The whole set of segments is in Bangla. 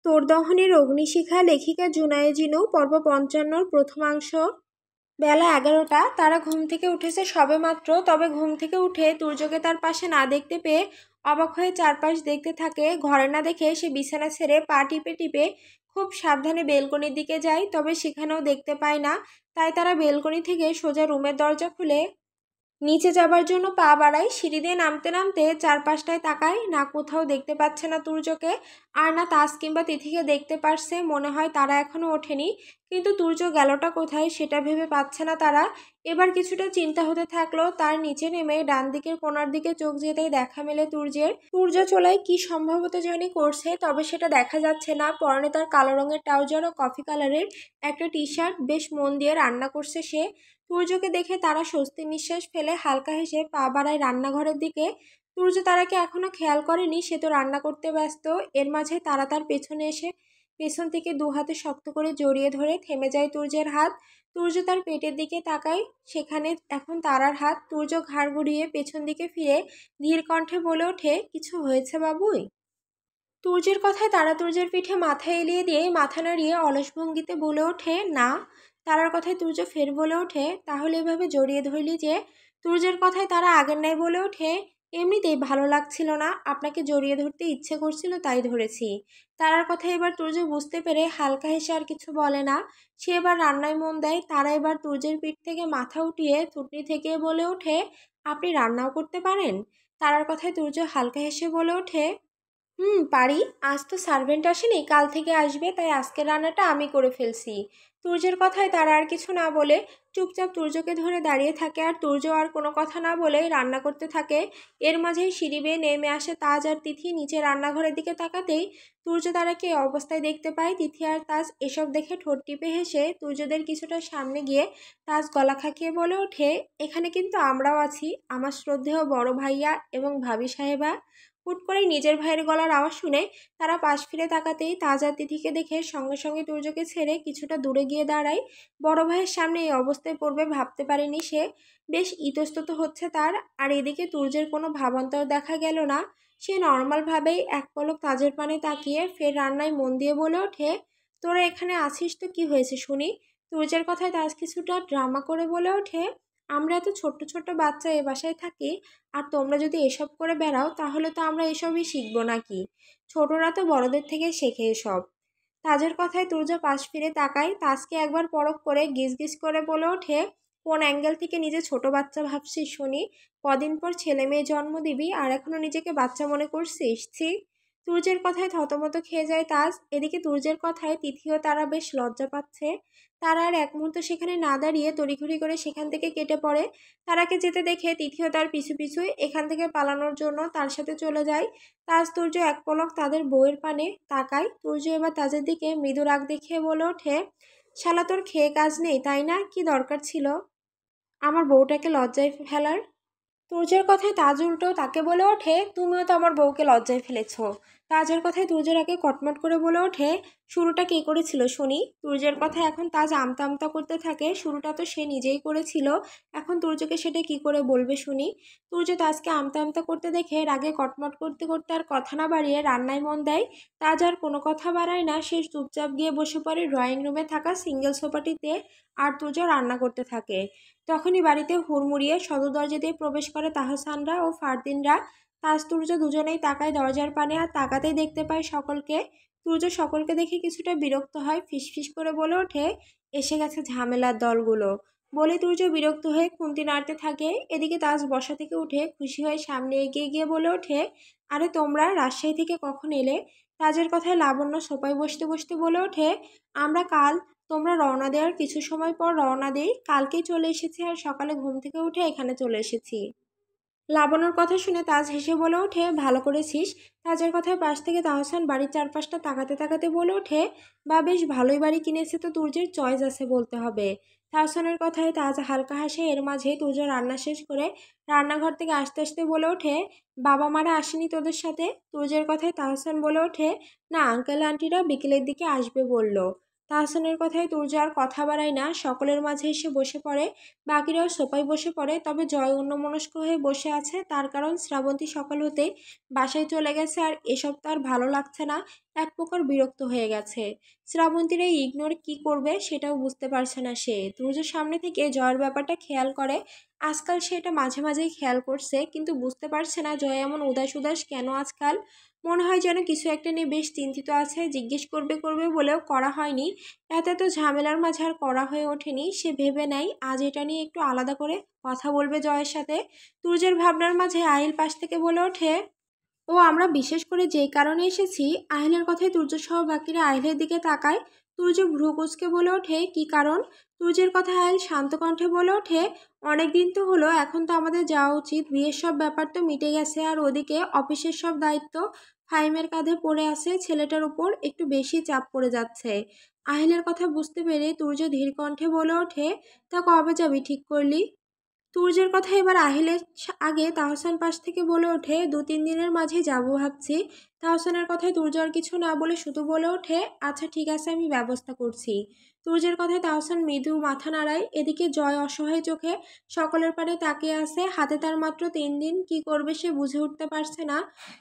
তোর দহনের অগ্নিশিখা লেখিকা জুনায়ে জিনু পর্ব ৫৫ প্রথমাংশ। বেলা ১১টা। তারা ঘুম থেকে উঠেছে সবেমাত্র। তবে ঘুম থেকে উঠে তুর্যকে তার পাশে না দেখতে পেয়ে অবাক হয়ে চারপাশ দেখতে থাকে। ঘরে না দেখে সে বিছানা ছেড়ে পা টিপে টিপে খুব সাবধানে বেলকনির দিকে যায়, তবে সেখানেও দেখতে পায় না। তাই তারা বেলকনি থেকে সোজা রুমের দরজা খুলে নিচে যাবার জন্য পা বাড়ায়। সিঁড়ি দিয়ে নামতে নামতে চারপাশটায় তাকায়, না কোথাও দেখতে পাচ্ছে না তুর্যকে, আর না তাস কিংবা তিথিকে দেখতে পারছে। মনে হয় তারা এখনো ওঠেনি, কিন্তু তুর্য গেলটা কোথায় সেটা ভেবে পাচ্ছে না তারা। এবার কিছুটা চিন্তা হতে থাকলো। তার নিচে নেমে ডান দিকের কোণার দিকে চোখ যেতেই দেখা মেলে তুর্যের। তুর্য চোলায় কি সম্ভবত জানি করছে, তবে সেটা দেখা যাচ্ছে না। পরনে তার কালো রঙের ট্রাউজার ও কফি কালারের একটা টি শার্ট। বেশ মন দিয়ে রান্না করছে সে। তুর্যকে দেখে তারা স্বস্তির নিঃশ্বাস ফেলে হালকা হেসে পা বাড়ায় রান্নাঘরের দিকে। তুর্য তারাকে এখনো খেয়াল করেনি, সে তো রান্না করতে ব্যস্ত। এর মাঝে তারা তার পেছনে এসে পেছন থেকে দু হাতে শক্ত করে জড়িয়ে ধরে থেমে যায় তুর্যের হাত। তুর্য তার পেটের দিকে তাকায়, সেখানে এখন তারার হাত। তুর্য ঘাড় ঘুরিয়ে পেছন দিকে ফিরে ধীর কণ্ঠে বলে ওঠে, কিছু হয়েছে বাবুই? তুর্যের কথায় তারা তুর্যের পিঠে মাথা এলিয়ে দিয়ে মাথা নাড়িয়ে অলস ভঙ্গিতে বলে ওঠে, না। তারার কথায় তুর্য ফের বলে ওঠে, তাহলে এভাবে জড়িয়ে ধরলি যে? তুর্যের কথায় তারা আগের ন্যায় বলে ওঠে, এমনিতেই ভালো লাগছিল না, আপনাকে জড়িয়ে ধরতে ইচ্ছে করছিল তাই ধরেছি। তারার কথা এবার তুর্য বুঝতে পেরে হালকা হেসে আর কিছু বলে না। সে এবার রান্নায় মন দেয়। তারা এবার তুর্যের পিঠ থেকে মাথা উঠিয়ে থুতনি থেকে বলে ওঠে, আপনি রান্নাও করতে পারেন? তারার কথায় তুর্য হালকা হেসে বলে ওঠে, পারি। আজ তো সার্ভেন্ট আসেনি, কাল থেকে আসবে, তাই আজকের রান্নাটা আমি করে ফেলছি। তুর্যের কথায় তারা আর কিছু না বলে চুপচাপ তুর্যকে ধরে দাঁড়িয়ে থাকে, আর তুর্য আর কোনো কথা না বলে রান্না করতে থাকে। এর মাঝেই সিঁড়ি বেয়ে নেমে আসে তাজ আর তিথি। নিচে রান্নাঘরের দিকে তাকাতেই তুর্য তারাকে এই অবস্থায় দেখতে পায়। তিথি আর তাজ এসব দেখে ঠোঁট টিপে হেসে তুর্যদের কিছুটা সামনে গিয়ে তাজ গলা খাকিয়ে বলে ওঠে, এখানে কিন্তু আমরাও আছি, আমার শ্রদ্ধেয় বড় ভাইয়া এবং ভাবি সাহেবা। হুট করেই নিজের ভাইয়ের গলার আওয়াজ শুনে তারা পাশ ফিরে তাকাতেই তাজ আর তিথিকে দেখে সঙ্গে সঙ্গে তুর্যকে ছেড়ে কিছুটা দূরে গিয়ে দাঁড়ায়। বড় ভাইয়ের সামনে এই অবস্থায় পড়বে ভাবতে পারেনি সে। বেশ ইতস্তত হচ্ছে তার। আর এদিকে তুর্যের কোনো ভাবান্তর দেখা গেল না। সে নর্মালভাবেই এক পলক তাজের পানে তাকিয়ে ফের রান্নায় মন দিয়ে বলে ওঠে, তোরা এখানে আছিস তো কি হয়েছে শুনি? তুর্যের কথায় তাজ কিছুটা ড্রামা করে বলে ওঠে, আমরা এত ছোট্ট ছোট্ট বাচ্চা এ বাসায় থাকি, আর তোমরা যদি এসব করে বেড়াও তাহলে তো আমরা এসবই শিখবো নাকি? ছোটরা তো বড়দের থেকে শেখে এসব। তাজের কথায় তুর্য পাশ ফিরে তাকায়। তাজকে একবার পরখ করে গিজ গিজ করে বলে ওঠে, কোন অ্যাঙ্গেল থেকে নিজে ছোট বাচ্চা ভাবছিস শুনি? কদিন পর ছেলে মেয়ে জন্ম দিবি আর এখনো নিজেকে বাচ্চা মনে করছিস? ছি। তুর্যের কথায় থতমত খেয়ে যায় তাজ। এদিকে তুর্যের কথায় তিথিও তারা বেশ লজ্জা পাচ্ছে। তারা আর এক মুহূর্ত সেখানে না দাঁড়িয়ে তড়িঘড়ি করে সেখান থেকে কেটে পড়ে। তারাকে যেতে দেখে তিথিও তার পিছু পিছু এখান থেকে পালানোর জন্য তার সাথে চলে যায়। তাজ তুর্য এক পলক তাদের বউয়ের পানে তাকায়। তুর্য এবার তাজের দিকে মৃদু রাগ দেখিয়ে বলে ওঠে, শালা তোর খেয়ে কাজ নেই তাই না? কি দরকার ছিল আমার বউটাকে লজ্জায় ফেলার? তুর্যের কথায় তাজ উল্টো তাকে বলে ওঠে, তুমিও তো আমার বউকে লজ্জায় ফেলেছ। তাজের কথায় তুর্যের আগে কটমট করে বলে ওঠে, শুরুটা কে করেছিল শুনি? তুর্যের কথায় এখন তাজ আমতা আমতা করতে থাকে, শুরুটা তো সে নিজেই করেছিল, এখন তুর্যকে সেটা কি করে বলবে শুনি? তুর্য তাজকে আমতা আমতা করতে দেখে রাগে কটমট করতে করতে আর কথা না বাড়িয়ে রান্নায় মন দেয়। তাজ আর কোনো কথা বাড়ায় না, সে চুপচাপ গিয়ে বসে পড়ে ড্রয়িং রুমে থাকা সিঙ্গেল সোফাটিতে। আর তুর্য রান্না করতে থাকে। তখনই বাড়িতে হুড়মুড়িয়ে সদর দরজা দিয়ে প্রবেশ করে তাহসানরা ও ফারদিনরা। তাজ তুর্য দুজনেই তাকায় দরজার পানে, আর তাকাতেই দেখতে পায় সকলকে। তুর্য সকলকে দেখে কিছুটা বিরক্ত হয়, ফিসফিস করে বলে ওঠে, এসে গেছে ঝামেলার দলগুলো। বলে তুর্য বিরক্ত হয়ে খুন্তি নাড়তে থাকে। এদিকে তাজ বসা থেকে উঠে খুশি হয়ে সামনে এগিয়ে গিয়ে বলে ওঠে, আরে তোমরা রাজশাহী থেকে কখন এলে? তাজের কথায় লাবণ্য সোফায় বসতে বসতে বলে ওঠে, আমরা কাল। তোমরা রওনা দেওয়ার কিছু সময় পর রওনা দিই, কালকেই চলে এসেছি, আর সকালে ঘুম থেকে উঠে এখানে চলে এসেছি। লাবণ্যর কথা শুনে তাজ হেসে বলে ওঠে, ভালো করেছিস। তাজের কথায় পাশ থেকে তাহসান বাড়ির চারপাশটা তাকাতে তাকাতে বলে ওঠে, বা বেশ ভালোই বাড়ি কিনেছে তো, তুর্যের চয়েস আছে বলতে হবে। তাহসানের কথায় তাজ হালকা হাসে। এর মাঝে তুর্য রান্না শেষ করে রান্নাঘর থেকে আসতে আসতে বলে ওঠে, বাবা মারা আসেনি তোদের সাথে? তুর্যের কথায় তাহসান বলে ওঠে, না, আঙ্কেল আন্টিরা বিকেলের দিকে আসবে বলল। তাহসানের কথায় তুর্য আর কথা বাড়ায় না, সকলের মাঝে এসে বসে পড়ে। বাকিরাও সোফায় বসে পড়ে, তবে জয় অন্যমনস্ক হয়ে বসে আছে। তার কারণ শ্রাবন্তী সকাল হতে বাসায় চলে গেছে, আর এসব তার ভালো লাগছে না, এক প্রকার বিরক্ত হয়ে গেছে। শ্রাবন্তীর এই ইগনোর কি করবে সেটাও বুঝতে পারছে না সে। তুর্যের সামনে থেকে জয়ের ব্যাপারটা খেয়াল করে। আজকাল সে এটা মাঝে মাঝেই খেয়াল করছে, কিন্তু বুঝতে পারছে না জয় এমন উদাস উদাস কেন আজকাল। মনে হয় যেন কিছু একটা নিয়ে বেশ চিন্তিত আছে। জিজ্ঞেস করবে করবে বলেও করা হয়নি। এত এত ঝামেলার মাঝে আর করা হয়ে ওঠেনি। সে ভেবে নেয় আজ এটা নিয়ে একটু আলাদা করে কথা বলবে জয়ের সাথে। তুর্যের ভাবনার মাঝে আহিল পাশ থেকে বলে ওঠে, ও আমরা বিশেষ করে যেই কারণে এসেছি। আহিলের কথায় তুর্য সহ বাকিরা আহিলের দিকে তাকায়। তুর্য ভ্রু কুঁচকে বলে ওঠে, কি কারণ? তুর্যের কথা আহিল শান্ত কণ্ঠে বলে ওঠে, অনেকদিন তো হলো, এখন তো আমাদের যাওয়া উচিত। বিয়ের সব ব্যাপার তো মিটে গেছে, আর ওদিকে অফিসের সব দায়িত্ব ফাহিমের কাঁধে পড়ে আছে। ছেলেটার উপর একটু বেশি চাপ পড়ে যাচ্ছে। আহিলের কথা বুঝতে পেরে তুর্য ধীর কণ্ঠে বলে ওঠে, তা কবে যাবি ঠিক করলি? তুর্যের কথা এবার আহিলের আগে তাহসান পাশ থেকে বলে ওঠে, 2-3 দিনের মাঝে যাব ভাবছি। তাহসানের কথায় তুর্য আর কিছু না বলে শুধু বলে ওঠে, আচ্ছা ঠিক আছে, আমি ব্যবস্থা করছি। তুর্যের কথায় তাহসান মৃদু মাথা নাড়ায়। এদিকে জয় অসহায় চোখে সকলের পানে তাকিয়ে আছে। হাতে তার মাত্র 3 দিন, কি করবে সে বুঝে উঠতে পারছে না।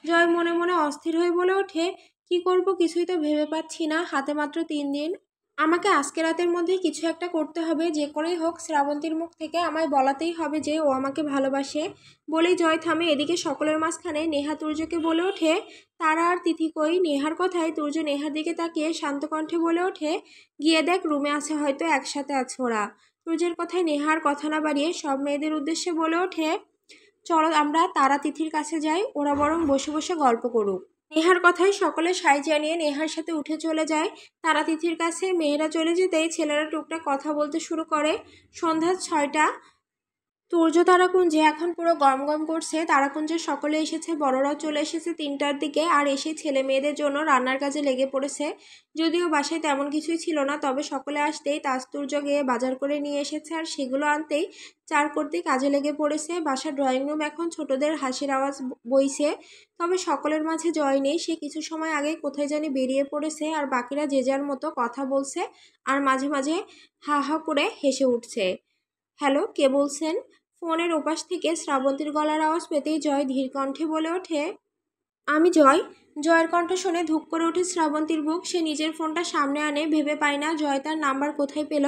জয় মনে মনে অস্থির হয়ে বলে ওঠে, কি করব কিছুই তো ভেবে পাচ্ছি না। হাতে মাত্র 3 দিন, আমাকে আজকে রাতের মধ্যে কিছু একটা করতে হবে। যে করেই হোক শ্রাবন্তীর মুখ থেকে আমায় বলাতেই হবে যে ও আমাকে ভালোবাসে। বলেই জয় থামে। এদিকে সকলের মাঝখানে নেহা তুর্যকে বলে ওঠে, তারা আর তিথি কই? নেহার কথায় তুর্য নেহার দিকে তাকিয়ে শান্ত কণ্ঠে বলে ওঠে, গিয়ে দেখ, রুমে আছে হয়তো, একসাথে আছে ওরা। তুর্যের কথায় নেহার কথা না বাড়িয়ে সব মেয়েদের উদ্দেশ্যে বলে ওঠে, চলো আমরা তারা তিথির কাছে যাই, ওরা বরং বসে বসে গল্প করুক। নেহার কথায় সকলে সায় জানিয়ে নেহার সাথে উঠে চলে যায় তারা তিথির কাছে। মেয়েরা চলে যেতেই ছেলেরা টুকটাক কথা বলতে শুরু করে। সন্ধ্যা 6টা। তুর্য তারাকুঞ্জে এখন পুরো গম গম করছে। তারাকুঞ্জের সকলে এসেছে, বড়রাও চলে এসেছে 3টার দিকে, আর এসে ছেলে মেয়েদের জন্য রান্নার কাজে লেগে পড়েছে। যদিও বাসায় তেমন কিছুই ছিল না, তবে সকলে আসতেই তাজতুর্য গিয়ে বাজার করে নিয়ে এসেছে, আর সেগুলো আনতেই চার করতে কাজে লেগে পড়েছে। বাসার ড্রয়িং রুম এখন ছোটদের হাসির আওয়াজ বইছে। তবে সকলের মাঝে জয় নেই, সে কিছু সময় আগে কোথায় জানি বেরিয়ে পড়েছে, আর বাকিরা যে যার মতো কথা বলছে, আর মাঝে মাঝে হা হা করে হেসে উঠছে। হ্যালো, কে বলছেন? ফোনের ওপাশ থেকে শ্রাবন্তীর গলার আওয়াজ পেতেই জয় ধীর কণ্ঠে বলে ওঠে, আমি জয়। জয়ের কণ্ঠ শুনে ধুপ করে ওঠে শ্রাবন্তীর বুক। সে নিজের ফোনটা সামনে আনে, ভেবে পায় না জয় তার নাম্বার কোথায় পেল।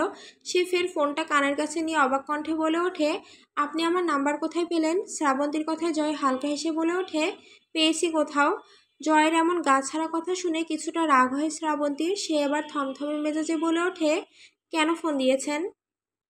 সে ফের ফোনটা কানের কাছে নিয়ে অবাক কণ্ঠে বলে ওঠে, আপনি আমার নাম্বার কোথায় পেলেন? শ্রাবন্তীর কথায় জয় হালকা হেসে বলে ওঠে, পেয়েছি কোথাও। জয়ের এমন গা ছাড়া কথা শুনে কিছুটা রাগ হয় শ্রাবন্তীর। সে এবার থমথমে মেজাজে বলে ওঠে, কেন ফোন দিয়েছেন?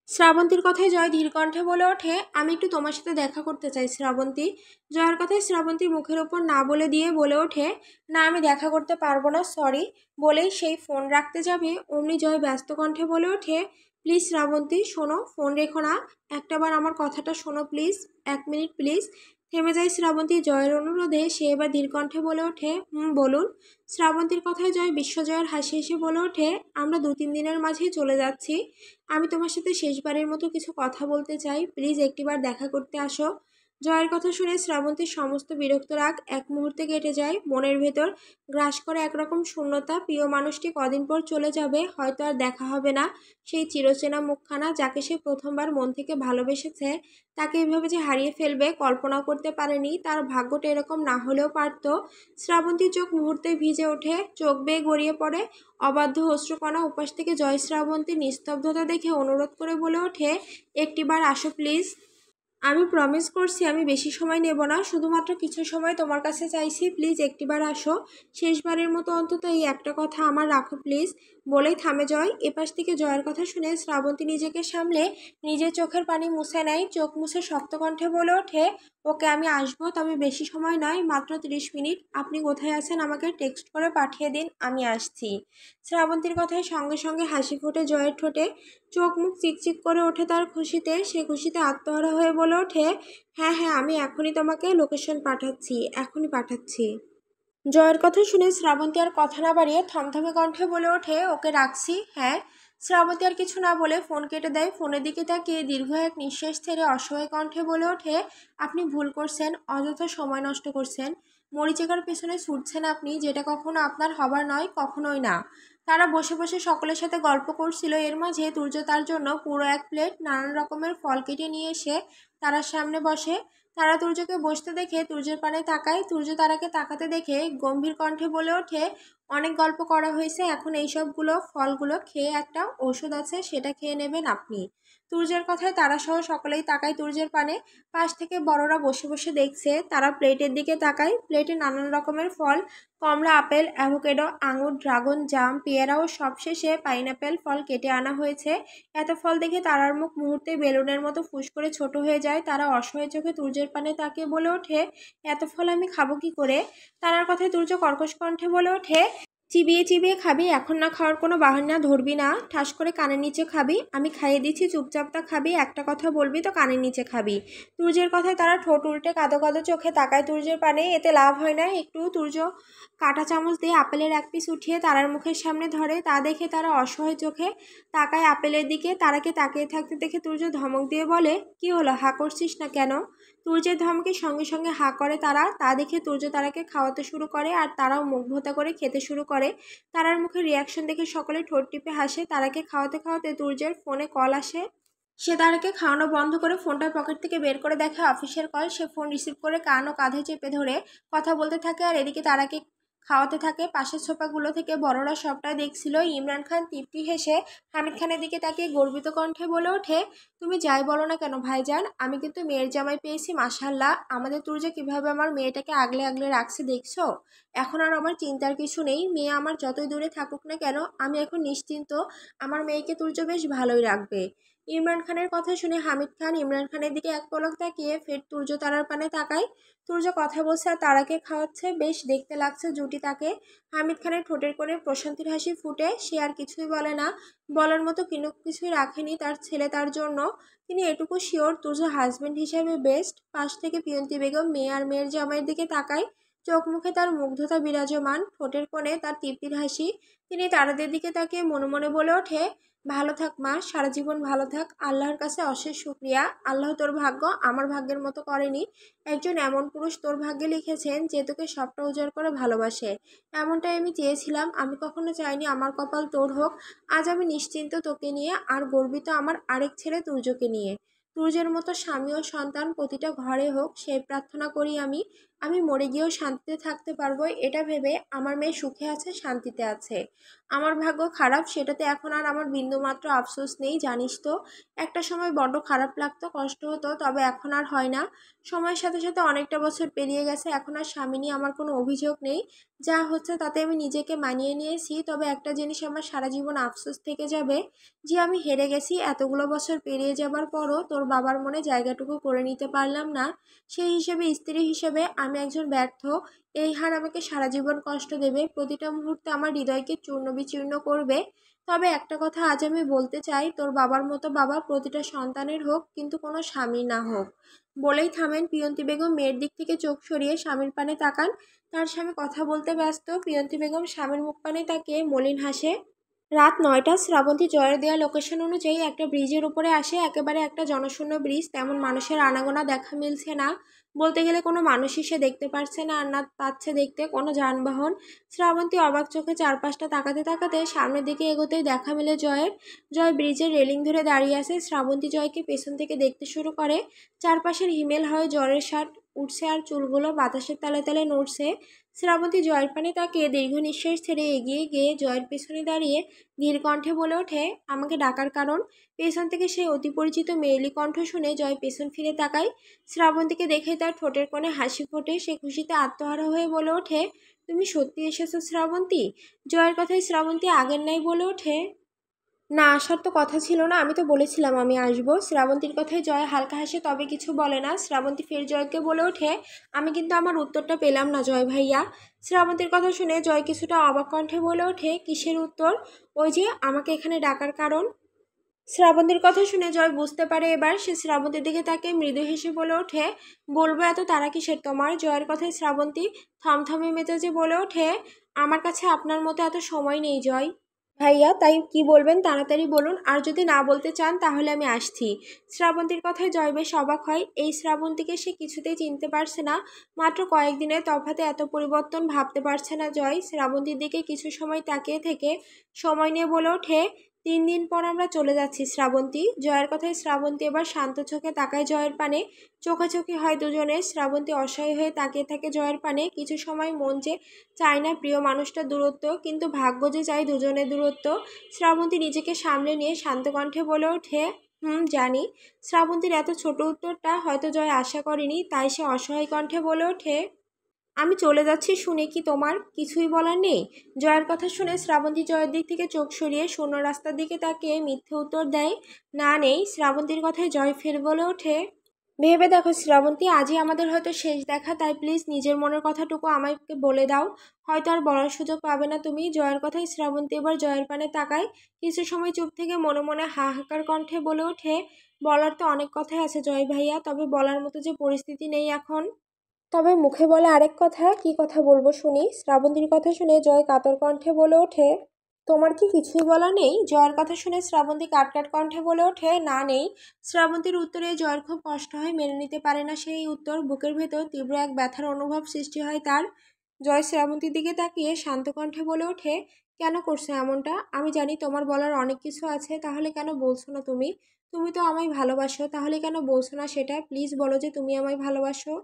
শ্রাবন্তীর কথায় জয় ধীর কণ্ঠে বলে ওঠে, আমি একটু তোমার সাথে দেখা করতে চাই শ্রাবন্তী। জয়ের কথায় শ্রাবন্তী মুখের ওপর না বলে দিয়ে বলে ওঠে, না আমি দেখা করতে পারবো না, সরি। বলেই সেই ফোন রাখতে যাবে, অমনি জয় ব্যস্ত কণ্ঠে বলে ওঠে, প্লিজ শ্রাবন্তী শোনো, ফোন রেখো না, একটাবার আমার কথাটা শোনো প্লিজ, 1 মিনিট প্লিজ। থেমে যায় শ্রাবন্তী জয়ের অনুরোধে। সে এবার ধীর কণ্ঠে বলে ওঠে, বলুন। শ্রাবন্তীর কথায় জয় বিশ্বজয়ের হাসি হেসে বলে ওঠে, আমরা 2-3 দিনের মাঝেই চলে যাচ্ছি। আমি তোমার সাথে শেষবারের মতো কিছু কথা বলতে চাই, প্লিজ একটিবার দেখা করতে আসো। জয়ের কথা শুনে শ্রাবন্তীর সমস্ত বিরক্ত রাগ এক মুহূর্তে কেটে যায়। মনের ভেতর গ্রাস করে একরকম শূন্যতা। প্রিয় মানুষটি কদিন পর চলে যাবে, হয়তো আর দেখা হবে না। সেই চিরচেনা মুখখানা, যাকে সে প্রথমবার মন থেকে ভালোবেসেছে, তাকে এভাবে যে হারিয়ে ফেলবে কল্পনাও করতে পারেনি। তার ভাগ্যটা এরকম না হলেও পারত। শ্রাবন্তীর চোখ মুহূর্তে ভিজে ওঠে, চোখ বেয়ে গড়িয়ে পড়ে অবাধ্য অশ্রুকণা। উপাস থেকে জয় শ্রাবন্তীর নিস্তব্ধতা দেখে অনুরোধ করে বলে ওঠে, একটিবার আসো প্লিজ। আমি প্রমিস করছি আমি বেশি সময় নেব না, শুধুমাত্র কিছু সময় তোমার কাছে চাইছি, প্লিজ একটিবার আসো। শেষবারের মতো অন্তত এই একটা কথা আমার রাখো প্লিজ। বলেই থামে জয়। এপাশ থেকে জয়ের কথা শুনে শ্রাবন্তী নিজেকে সামলে নিজের চোখের পানি মুছে নেয়। চোখ মুছে শক্ত কণ্ঠে বলে ওঠে, ওকে আমি আসবো, তবে বেশি সময় নয়, মাত্র 30 মিনিট। আপনি কোথায় আছেন আমাকে টেক্সট করে পাঠিয়ে দিন, আমি আসছি। শ্রাবন্তীর কথায় সঙ্গে সঙ্গে হাসি ফোটে জয়ের ঠোঁটে। চোখ মুখ চিকচিক করে ওঠে তার খুশিতে। সে খুশিতে আত্মহারা হয়ে বলে ওঠে, হ্যাঁ হ্যাঁ, আমি এখনই তোমাকে লোকেশন পাঠাচ্ছি, এখনই পাঠাচ্ছি। জয়ের কথা শুনে শ্রাবন্তী আর কথা না বাড়িয়ে থমথমে কণ্ঠে বলে ওঠে, ওকে রাখছি, হ্যাঁ। শ্রাবন্তী আর কিছু না বলে ফোন কেটে দেয়। ফোনের দিকে তাকিয়ে দীর্ঘ এক নিঃশ্বাস ছেড়ে অসহায় কণ্ঠে বলে ওঠে, আপনি ভুল করছেন, অযথা সময় নষ্ট করছেন, মরিচিকার পেছনে ছুটছেন আপনি, যেটা কখনো আপনার হবার নয়, কখনোই না। তারা বসে বসে সকলের সাথে গল্প করছিল। এর মাঝে তুর্য তার জন্য পুরো এক প্লেট নানান রকমের ফল কেটে নিয়ে এসে তারার সামনে বসে। তারা তুর্যকে বসতে দেখে তুর্যের পানে তাকায়। তুর্য তারাকে তাকাতে দেখে গম্ভীর কণ্ঠে বলে ওঠে, অনেক গল্প করা হয়েছে, এখন এইসবগুলো ফলগুলো খেয়ে একটা ওষুধ আছে, সেটা খেয়ে নেবেন আপনি। তুর্যের কথায় তারা সহ সকলেই তাকায় তুর্যের পানে। পাশ থেকে বড়রা বসে বসে দেখছে। তারা প্লেটের দিকে তাকায়। প্লেটে নানান রকমের ফল, কমলা, আপেল, অ্যাভোকেডো, আঙুর, ড্রাগন, জাম, পেয়ারা ও সবশেষে পাইনাপেল ফল কেটে আনা হয়েছে। এত ফল দেখে তারার মুখ মুহূর্তে বেলুনের মতো ফুস করে ছোট হয়ে যায়। তারা অসহায় চোখে তুর্যের পানে তাকিয়ে বলে ওঠে, এত ফল আমি খাবো কি করে? তারার কথায় তুর্য কর্কশ কণ্ঠে বলে ওঠে, চিবিয়ে চিবিয়ে খাবি, এখন না খাওয়ার কোনো বাহানা ধরবি না, ঠাস করে কানের নিচে খাবি, আমি খাইয়ে দিচ্ছি, চুপচাপ তা খাবি, একটা কথা বলবি তো কানের নিচে খাবি। তুর্যের কথায় তারা ঠোঁট উল্টে কাঁদো কাঁদো চোখে তাকায় তুর্যের পানে। এতে লাভ হয় না একটু। তুর্য কাঁটা চামচ দিয়ে আপেলের এক পিস উঠিয়ে তারার মুখের সামনে ধরে। তা দেখে তারা অসহায় চোখে তাকায় আপেলের দিকে। তারাকে তাকিয়ে থাকতে দেখে তুর্য ধমক দিয়ে বলে, কি হলো, হা করছিস না কেন? তুর্যের ধমকে সঙ্গে সঙ্গে হা করে তারা। তা দেখে তুর্য তারাকে খাওয়াতে শুরু করে আর তারাও মুখ ভোতা করে খেতে শুরু করে। তারার মুখে রিয়াকশন দেখে সকলে ঠোঁট টিপে হাসে। তারাকে খাওয়াতে খাওয়াতে তুর্যের ফোনে কল আসে। সে তারাকে খাওয়ানো বন্ধ করে ফোনটা পকেট থেকে বের করে দেখে অফিসের কল। সে ফোন রিসিভ করে কান ও কাঁধে চেপে ধরে কথা বলতে থাকে আর এদিকে তারাকে খাওয়াতে থাকে। পাশের সোফাগুলো থেকে বড়রা সবটাই দেখছিল। ইমরান খান তৃপ্তি হেসে হামিদ খানের দিকে তাকিয়ে গর্বিত কণ্ঠে বলে ওঠে, তুমি যাই বলো না কেন ভাইজান, আমি কিন্তু মেয়ের জামাই পেয়েছি মাশাআল্লাহ। আমাদের তুর্য কিভাবে আমার মেয়েটাকে আগলে আগলে রাখছে দেখছো? এখন আর আমার চিন্তার কিছু নেই। মেয়ে আমার যতই দূরে থাকুক না কেন, আমি এখন নিশ্চিন্ত, আমার মেয়েকে তুর্য বেশ ভালোই রাখবে। ইমরান খানের কথা শুনে হামিদ খান ইমরান খানের দিকে এক পলক তাকিয়ে ফের তুর্য তারার পানে তাকায়। তুর্য কথা বলছে আর তারাকে খাওয়াচ্ছে, বেশ দেখতে লাগছে জুটি তাকে। হামিদ খানের ঠোঁটের কোণে প্রশান্তির হাসি ফুটে। সে আর কিছুই বলে না, বলার মতো কোনো কিছুই রাখেনি তার ছেলে তার জন্য। তিনি এটুকু শিওর তুর্য হাজবেন্ড হিসেবে বেস্ট। পাশ থেকে পিয়ন্তি বেগম মেয়ে আর মেয়ের জামাইয়ের দিকে তাকায়। চোখ মুখে তার মুগ্ধতা বিরাজমান, ঠোঁটের কোণে তার তৃপ্তির হাসি। তিনি তারাদের দিকে তাকিয়ে মনে মনে বলে ওঠে, ভালো থাক মা, সারা জীবন ভালো থাক, আল্লাহর কাছে অশেষ শুক্রিয়া। আল্লাহ তোর ভাগ্য আমার ভাগ্যের মতো করেনি। একজন এমন পুরুষ তোর ভাগ্যে লিখেছেন যে তোকে সবটা উজাড় করে ভালোবাসে। এমনটাই আমি চেয়েছিলাম। আমি কখনো চাইনি আমার কপাল তোর হোক। আজ আমি নিশ্চিন্ত তোকে নিয়ে, আর গর্বিত আমার আরেক ছেলে তুর্যকে নিয়ে। তুর্যের মতো স্বামী ও সন্তান প্রতিটা ঘরে হোক, সেই প্রার্থনা করি আমি। আমি মরে গিয়েও শান্তিতে থাকতে পারবো এটা ভেবে আমার মেয়ে সুখে আছে, শান্তিতে আছে। আমার ভাগ্য খারাপ, সেটাতে এখন আর আমার বিন্দুমাত্র আফসোস নেই, জানিস তো। একটা সময় বড্ড খারাপ লাগতো, কষ্ট হতো, তবে এখন আর হয় না। সময়ের সাথে সাথে অনেকটা বছর পেরিয়ে গেছে, এখন আর স্বামী নিয়ে আমার কোনো অভিযোগ নেই। যা হচ্ছে তাতে আমি নিজেকে মানিয়ে নিয়েছি। তবে একটা জিনিস আমার সারা জীবন আফসোস থেকে যাবে, যে আমি হেরে গেছি। এতগুলো বছর পেরিয়ে যাবার পরও তোর বাবার মনে জায়গাটুকু করে নিতে পারলাম না। সেই হিসেবে, স্ত্রী হিসেবে আমি একজন ব্যর্থ। এই হার আমাকে সারা জীবন কষ্ট দেবে, প্রতিটা মুহূর্তে আমার হৃদয়কে চূর্ণ বিচূর্ণ করবে। তবে একটা কথা আজ আমি বলতে চাই, তোর বাবার মতো বাবা প্রতিটা সন্তানের হোক, কিন্তু কোনো স্বামী না হোক। বলেই থামেন পিয়ন্তি বেগম। মেয়ের দিক থেকে চোখ সরিয়ে স্বামীর পানে তাকান। তার স্বামী কথা বলতে ব্যস্ত। পিয়ন্তি বেগম স্বামীর মুখ পানে তাকিয়ে মলিন হাসে। রাত ৯টা। শ্রাবন্তী জয়ের দেওয়া লোকেশন অনুযায়ী একটা ব্রিজের উপরে আসে। একেবারে একটা জনশূন্য ব্রিজ, তেমন মানুষের আনাগোনা দেখা মিলছে না। বলতে গেলে কোনো মানুষই সে দেখতে পারছে না, আর না পাচ্ছে দেখতে কোনো যানবাহন। শ্রাবন্তী অবাক চোখে চারপাশটা তাকাতে তাকাতে সামনের দিকে এগোতেই দেখা মেলে জয়ের। জয় ব্রিজের রেলিং ধরে দাঁড়িয়ে আছে। শ্রাবন্তী জয়কে পেছন থেকে দেখতে শুরু করে। চারপাশের হিমেল হয়ে জ্বরের শার্ট উঠছে আর চুলগুলো বাতাসের তালে তালে নড়ছে। শ্রাবন্তী জয়ের পানে তাকে দীর্ঘ নিঃশ্বাস ছেড়ে এগিয়ে গিয়ে জয়ের পেছনে দাঁড়িয়ে ধীর কণ্ঠে বলে ওঠে, আমাকে ডাকার কারণ? পেছন থেকে সেই অতি পরিচিত মেয়েলি কণ্ঠ শুনে জয় পেছন ফিরে তাকায়। শ্রাবন্তীকে দেখে তার ঠোঁটের কোণে হাসি ফোটে। সে খুশিতে আত্মহারা হয়ে বলে ওঠে, তুমি সত্যি এসেছো শ্রাবন্তী? জয়ের কথায় শ্রাবন্তী আগের নাই বলে ওঠে, না আসার তো কথা ছিল না, আমি তো বলেছিলাম আমি আসবো। শ্রাবন্তীর কথায় জয় হালকা হাসে, তবে কিছু বলে না। শ্রাবন্তী ফের জয়কে বলে ওঠে, আমি কিন্তু আমার উত্তরটা পেলাম না জয় ভাইয়া। শ্রাবন্তীর কথা শুনে জয় কিছুটা অবাক কণ্ঠে বলে ওঠে, কিসের উত্তর? ওই যে আমাকে এখানে ডাকার কারণ। শ্রাবন্তীর কথা শুনে জয় বুঝতে পারে এবার। সে শ্রাবন্তীর দিকে তাকে মৃদু হেসে বলে ওঠে, বলবো এত তারা কিসের তোমার? জয়ের কথায় শ্রাবন্তী থমথমে মেজাজে বলে ওঠে, আমার কাছে আপনার মতো এত সময় নেই জয়। ভাইয়া তাই কি বলবেন তাড়াতাড়ি বলুন, আর যদি না বলতে চান তাহলে আমি আসছি। শ্রাবন্তীর কথায় জয় বেশ অবাক হয়। এই শ্রাবন্তীকে সে কিছুতেই চিনতে পারছে না। মাত্র কয়েকদিনের তফাতে এত পরিবর্তন ভাবতে পারছে না জয়। শ্রাবন্তীর দিকে কিছু সময় তাকিয়ে থেকে সময় নিয়ে বলে ওঠে, 3 দিন পর আমরা চলে যাচ্ছি শ্রাবন্তী। জয়ের কথায় শ্রাবন্তী এবার শান্ত চোখে তাকায় জয়ের পানে। চোখাচোখি হয় দুজনে। শ্রাবন্তী অসহায় হয়ে তাকিয়ে থাকে জয়ের পানে। কিছু সময় মন যে চায় না প্রিয় মানুষটা দূরত্ব, কিন্তু ভাগ্য যে চায় দুজনের দূরত্ব। শ্রাবন্তী নিজেকে সামলে নিয়ে শান্ত কণ্ঠে বলে ওঠে, জানি। শ্রাবন্তীর এত ছোট উত্তরটা হয়তো জয় আশা করেনি, তাই সে অসহায় কণ্ঠে বলে ওঠে, আমি চলে যাচ্ছি শুনে কি তোমার কিছুই বলার নেই? জয়ের কথা শুনে শ্রাবন্তী জয়ের দিক থেকে চোখ সরিয়ে শূন্য রাস্তার দিকে তাকিয়ে মিথ্যে উত্তর দেয়, না নেই। শ্রাবন্তীর কথায় জয় ফের বলে ওঠে, ভেবে দেখো শ্রাবন্তী, আজই আমাদের হয়তো শেষ দেখা, তাই প্লিজ নিজের মনের কথাটুকু আমাকে বলে দাও। হয়তো আর বলার সুযোগ পাবে না তুমি। জয়ের কথায় শ্রাবন্তী এবার জয়ের পানে তাকায়। কিছু সময় চুপ থেকে মনে মনে হাহাকার কণ্ঠে বলে ওঠে, বলার তো অনেক কথাই আছে জয় ভাইয়া, তবে বলার মতো যে পরিস্থিতি নেই এখন। তবে মুখে বলে আরেক কথা, কি কথা বলবো শুনি? শ্রাবন্তীর কথা শুনে জয় কাতর কণ্ঠে বলে ওঠে, তোমার কি কিছুই বলা নেই? জয়ের কথা শুনে শ্রাবন্তী কাটকাট কণ্ঠে বলে ওঠে, না নেই। শ্রাবন্তীর উত্তরে জয়ের খুব কষ্ট হয়, মেনে নিতে পারে না সেই উত্তর। বুকের ভেতর তীব্র এক ব্যথার অনুভব সৃষ্টি হয় তার। জয় শ্রাবন্তীর দিকে তাকিয়ে শান্ত কণ্ঠে বলে ওঠে, কেন করছো এমনটা? আমি জানি তোমার বলার অনেক কিছু আছে, তাহলে কেন বলছো না তুমি? তুমি তো আমায় ভালোবাসো, তাহলে কেন বলছো না সেটা? প্লিজ বলো যে তুমি আমায় ভালোবাসো।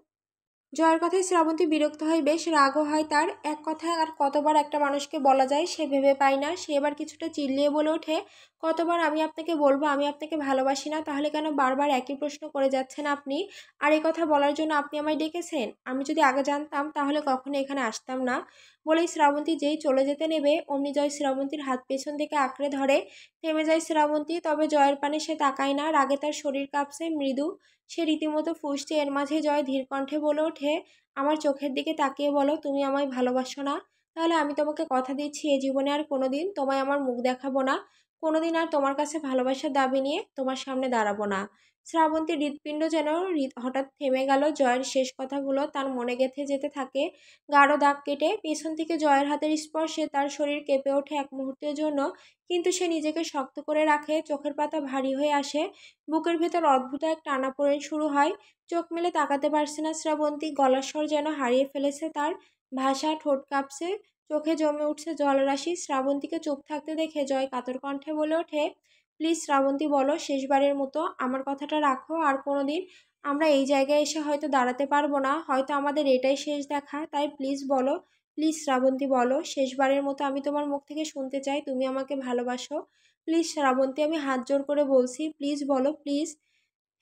জয়ের কথায় শ্রাবন্তী বিরক্ত হয়, বেশ রাগও হয় তার। এক কথায় আর কতবার একটা মানুষকে বলা যায় সে ভেবে পায় না। সে এবার কিছুটা চিল্লিয়ে বলে ওঠে, কতবার আমি আপনাকে বলবো আমি আপনাকে ভালোবাসি না? তাহলে কেন বারবার একই প্রশ্ন করে যাচ্ছেন আপনি? আর এই কথা বলার জন্য আপনি আমায় ডেকেছেন? আমি যদি আগে জানতাম তাহলে কখনো এখানে আসতাম না। বলেই শ্রাবন্তী যেই চলে যেতে নেবে অমনি জয় শ্রাবন্তীর হাত পেছন থেকে আঁকড়ে ধরে। থেমে যায় শ্রাবন্তী, তবে জয়ের পানে সে তাকায় না। রাগে তার শরীর কাঁপছে মৃদু। সে রীতিমতো ফুঁসছে। এর মাঝে জয় ধীর কণ্ঠে বলে ওঠে, আমার চোখের দিকে তাকিয়ে বলো তুমি আমায় ভালোবাসো না? তাহলে আমি তোমাকে কথা দিচ্ছি এ জীবনে আর কোনোদিন তোমায় আমার মুখ দেখাবো না। কোনোদিন আর তোমার কাছে ভালোবাসার দাবি নিয়ে তোমার সামনে দাঁড়াবো না। শ্রাবন্তীর হৃৎপিণ্ড যেন হঠাৎ থেমে গেল। জয়ের শেষ কথাগুলো তার মনে গেঁথে যেতে থাকে গাঢ় দাগ কেটে। পেছন থেকে জয়ের হাতের স্পর্শে তার শরীর কেঁপে ওঠে এক মুহূর্তের জন্য, কিন্তু সে নিজেকে শক্ত করে রাখে। চোখের পাতা ভারী হয়ে আসে। বুকের ভেতর অদ্ভুত এক টানাপোড়েন শুরু হয়। চোখ মেলে তাকাতে পারছে না শ্রাবন্তী। গলার স্বর যেন হারিয়ে ফেলেছে তার। ভাষা, ঠোঁট কাঁপছে। চোখে জমে উঠছে জলরাশি। শ্রাবন্তীকে চুপ থাকতে দেখে জয় কাতর কণ্ঠে বলে ওঠে, প্লিজ শ্রাবন্তী বলো, শেষবারের মতো আমার কথাটা রাখো। আর কোনোদিন আমরা এই জায়গায় এসে হয়তো দাঁড়াতে পারবো না, হয়তো আমাদের এটাই শেষ দেখা, তাই প্লিজ বলো। প্লিজ শ্রাবন্তী বলো, শেষবারের মতো আমি তোমার মুখ থেকে শুনতে চাই তুমি আমাকে ভালোবাসো। প্লিজ শ্রাবন্তী, আমি হাত জোর করে বলছি, প্লিজ বলো প্লিজ।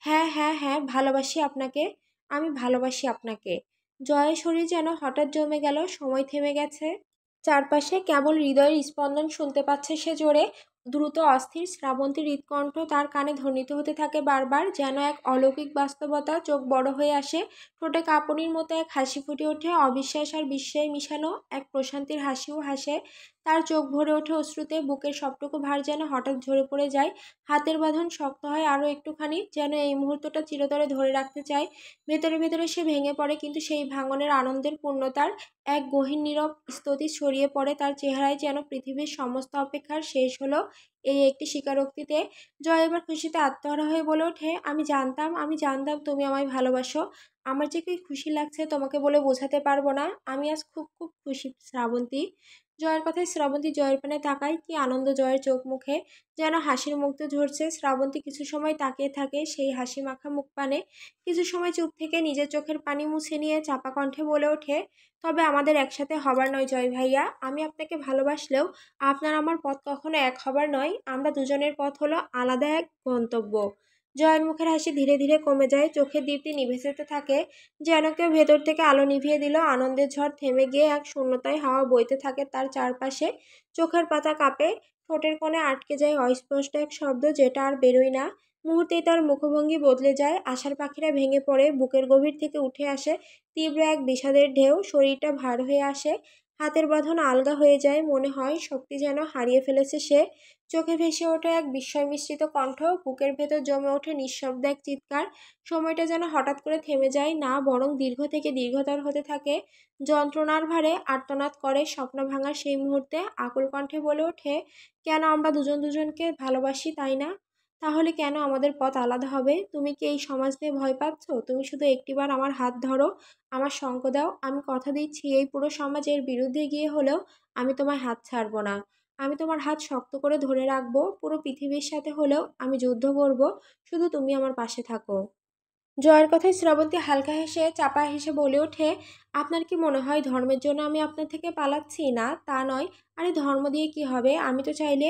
হ্যাঁ হ্যাঁ হ্যাঁ, ভালোবাসি আপনাকে। আমি ভালোবাসি আপনাকে। জয়ের শরীর যেন হঠাৎ জমে গেল। সময় থেমে গেছে। চারপাশে কেবল হৃদয়ের স্পন্দন শুনতে পাচ্ছে সে জোরে। দ্রুত অস্থির শ্রাবন্তী হৃৎকণ্ঠ তার কানে ধ্বনিত হতে থাকে বারবার, যেন এক অলৌকিক বাস্তবতা। চোখ বড় হয়ে আসে। ঠোঁটে কাঁপুনির মতো এক হাসি ফুটে ওঠে। অবিশ্বাস আর বিস্ময়ে মিশানো এক প্রশান্তির হাসিও হাসে। তার চোখ ভরে ওঠে অশ্রুতে। বুকের সবটুকু ভার যেন হঠাৎ ঝরে পড়ে যায়। হাতের বাঁধন শক্ত হয় আরও একটুখানি, যেন এই মুহূর্তটা চিরতরে ধরে রাখতে চায়। ভেতরে ভেতরে সে ভেঙে পড়ে, কিন্তু সেই ভাঙনের আনন্দের পূর্ণতার এক গহীন নীরব স্তুতি ছড়িয়ে পড়ে তার চেহারায়, যেন পৃথিবীর সমস্ত অপেক্ষার শেষ হলো এই একটি স্বীকারোক্তিতে। জয় এবার খুশিতে আত্মহারা হয়ে বলে ওঠে, আমি জানতাম তুমি আমায় ভালোবাসো। আমার যে কি খুশি লাগছে তোমাকে বলে বোঝাতে পারবো না। আমি আজ খুব খুব খুশি শ্রাবন্তী। জয়ের কথায় শ্রাবন্তী জয়ের পানে তাকায়। কি আনন্দ জয়ের চোখ মুখে, যেন হাসির মুক্ত ঝরছে। শ্রাবন্তী কিছু সময় তাকিয়ে থাকে সেই হাসি মাখা মুখ পানে। কিছু সময় চুপ থেকে নিজের চোখের পানি মুছে নিয়ে চাপা কণ্ঠে বলে ওঠে, তবে আমাদের একসাথে হবার নয় জয় ভাইয়া। আমি আপনাকে ভালোবাসলেও আপনার আমার পথ কখনো এক হবার নয়। আমরা দুজনের পথ হলো আলাদা এক গন্তব্য। জয়ের মুখের হাসি ধীরে ধীরে কমে যায়। চোখের দীপ্তি নিভে যেতে থাকে, যেন কেউ ভেতর থেকে আলো নিভিয়ে দিল। আনন্দের ঝড় থেমে গিয়ে এক শূন্যতায় হাওয়া বইতে থাকে তার চারপাশে। চোখের পাতা কাঁপে। ঠোঁটের কোণে আটকে যায় অস্পষ্ট এক শব্দ, যেটা আর বেরোয় না। মুহূর্তেই তার মুখভঙ্গি বদলে যায়। আশার পাখিরা ভেঙে পড়ে। বুকের গভীর থেকে উঠে আসে তীব্র এক বিষাদের ঢেউ। শরীরটা ভার হয়ে আসে। হাতের বাঁধন আলগা হয়ে যায়, মনে হয় শক্তি যেন হারিয়ে ফেলেছে সে। চোখে ভেসে ওঠে এক বিস্ময় মিশ্রিত কণ্ঠ, বুকের ভেতর জমে ওঠে নিঃশব্দ এক চিৎকার। সময়টা যেন হঠাৎ করে থেমে যায় না, বরং দীর্ঘ থেকে দীর্ঘতর হতে থাকে। যন্ত্রণার ভারে আর্তনাদ করে স্বপ্ন ভাঙার সেই মুহূর্তে, আকুল কণ্ঠে বলে ওঠে, কেন আমরা দুজন দুজনকে ভালোবাসি তাই না? তাহলে কেন আমাদের পথ আলাদা হবে? তুমি কি এই সমাজ নিয়ে ভয় পাচ্ছ? তুমি শুধু একটিবার আমার হাত ধরো, আমার সঙ্গ দাও। আমি কথা দিচ্ছি, এই পুরো সমাজের বিরুদ্ধে গিয়ে হলেও আমি তোমার হাত ছাড়বো না। আমি তোমার হাত শক্ত করে ধরে রাখবো, পুরো পৃথিবীর সাথে হলেও আমি যুদ্ধ করব। শুধু তুমি আমার পাশে থাকো। জয়ের কথায় শ্রাবন্তী হালকা হেসে চাপা হেসে বলে ওঠে, আপনার কি মনে হয় ধর্মের জন্য আমি আপনার থেকে পালাচ্ছি? না, তা নয়। আরে ধর্ম দিয়ে কি হবে? আমি তো চাইলে